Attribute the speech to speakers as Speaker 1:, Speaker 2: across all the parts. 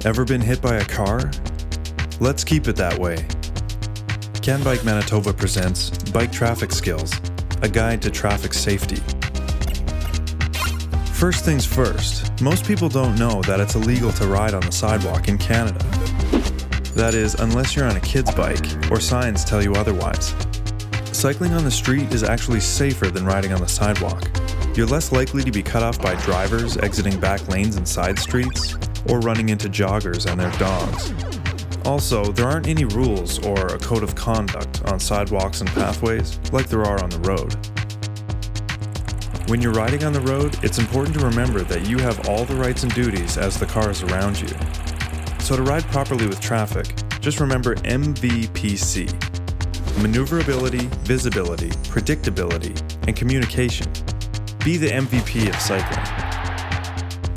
Speaker 1: Ever been hit by a car? Let's keep it that way. Can Bike Manitoba presents Bike Traffic Skills, a guide to traffic safety. First things first, most people don't know that it's illegal to ride on the sidewalk in Canada. That is, unless you're on a kid's bike or signs tell you otherwise. Cycling on the street is actually safer than riding on the sidewalk. You're less likely to be cut off by drivers exiting back lanes and side streets, or running into joggers and their dogs. Also, there aren't any rules or a code of conduct on sidewalks and pathways like there are on the road. When you're riding on the road, it's important to remember that you have all the rights and duties as the cars around you. So to ride properly with traffic, just remember MVPC: maneuverability, visibility, predictability, and communication. Be the MVP of cycling.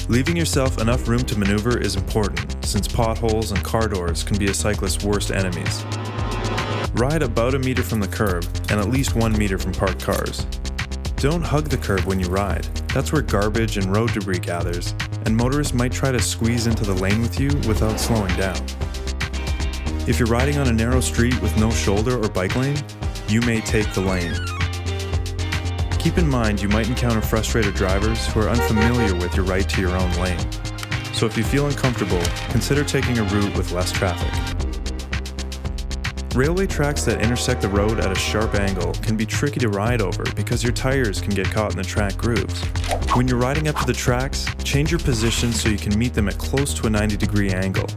Speaker 1: Leaving yourself enough room to maneuver is important, since potholes and car doors can be a cyclist's worst enemies. Ride about a meter from the curb and at least 1 meter from parked cars. Don't hug the curb when you ride. That's where garbage and road debris gathers, and motorists might try to squeeze into the lane with you without slowing down. If you're riding on a narrow street with no shoulder or bike lane, you may take the lane. Keep in mind you might encounter frustrated drivers who are unfamiliar with your right to your own lane. So if you feel uncomfortable, consider taking a route with less traffic. Railway tracks that intersect the road at a sharp angle can be tricky to ride over because your tires can get caught in the track grooves. When you're riding up to the tracks, change your position so you can meet them at close to a 90-degree angle.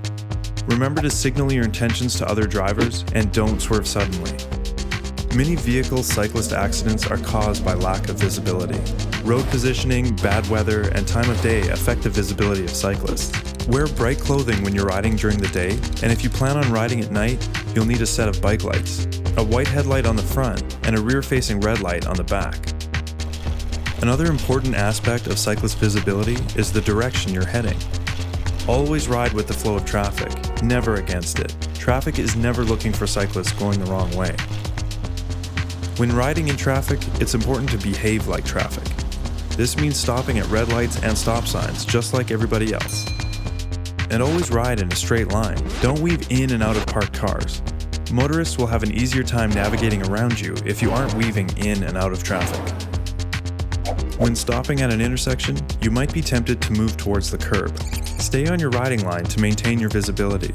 Speaker 1: Remember to signal your intentions to other drivers and don't swerve suddenly. Many vehicle cyclist accidents are caused by lack of visibility. Road positioning, bad weather, and time of day affect the visibility of cyclists. Wear bright clothing when you're riding during the day, and if you plan on riding at night, you'll need a set of bike lights, a white headlight on the front, and a rear-facing red light on the back. Another important aspect of cyclist visibility is the direction you're heading. Always ride with the flow of traffic, never against it. Traffic is never looking for cyclists going the wrong way. When riding in traffic, it's important to behave like traffic. This means stopping at red lights and stop signs, just like everybody else. And always ride in a straight line. Don't weave in and out of parked cars. Motorists will have an easier time navigating around you if you aren't weaving in and out of traffic. When stopping at an intersection, you might be tempted to move towards the curb. Stay on your riding line to maintain your visibility.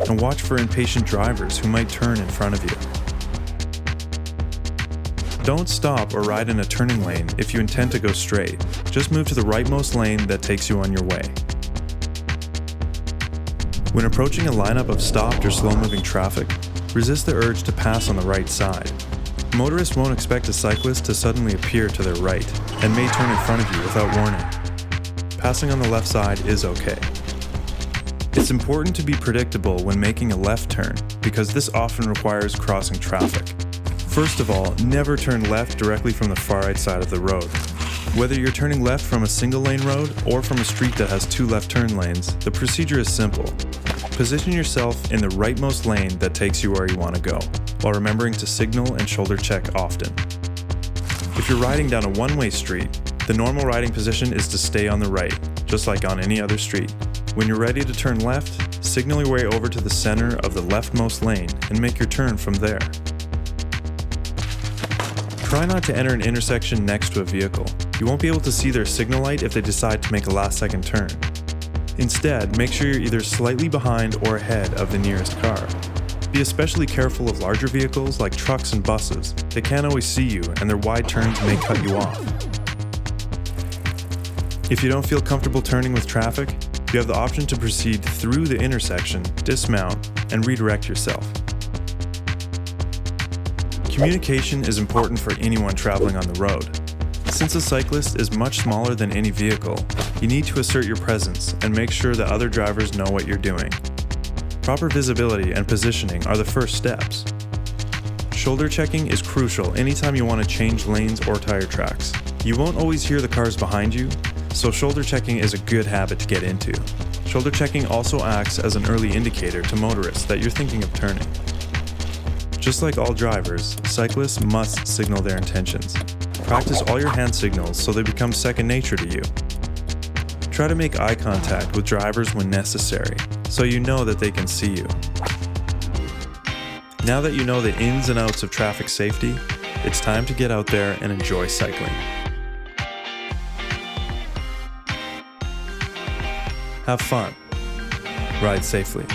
Speaker 1: And watch for impatient drivers who might turn in front of you. Don't stop or ride in a turning lane if you intend to go straight. Just move to the rightmost lane that takes you on your way. When approaching a lineup of stopped or slow-moving traffic, resist the urge to pass on the right side. Motorists won't expect a cyclist to suddenly appear to their right and may turn in front of you without warning. Passing on the left side is okay. It's important to be predictable when making a left turn because this often requires crossing traffic. First of all, never turn left directly from the far right side of the road. Whether you're turning left from a single lane road or from a street that has 2 left turn lanes, the procedure is simple. Position yourself in the rightmost lane that takes you where you want to go, while remembering to signal and shoulder check often. If you're riding down a one-way street, the normal riding position is to stay on the right, just like on any other street. When you're ready to turn left, signal your way over to the center of the leftmost lane and make your turn from there. Try not to enter an intersection next to a vehicle. You won't be able to see their signal light if they decide to make a last-second turn. Instead, make sure you're either slightly behind or ahead of the nearest car. Be especially careful of larger vehicles like trucks and buses. They can't always see you, and their wide turns may cut you off. If you don't feel comfortable turning with traffic, you have the option to proceed through the intersection, dismount, and redirect yourself. Communication is important for anyone traveling on the road. Since a cyclist is much smaller than any vehicle, you need to assert your presence and make sure that other drivers know what you're doing. Proper visibility and positioning are the first steps. Shoulder checking is crucial anytime you want to change lanes or tire tracks. You won't always hear the cars behind you, so shoulder checking is a good habit to get into. Shoulder checking also acts as an early indicator to motorists that you're thinking of turning. Just like all drivers, cyclists must signal their intentions. Practice all your hand signals so they become second nature to you. Try to make eye contact with drivers when necessary, so you know that they can see you. Now that you know the ins and outs of traffic safety, it's time to get out there and enjoy cycling. Have fun. Ride safely.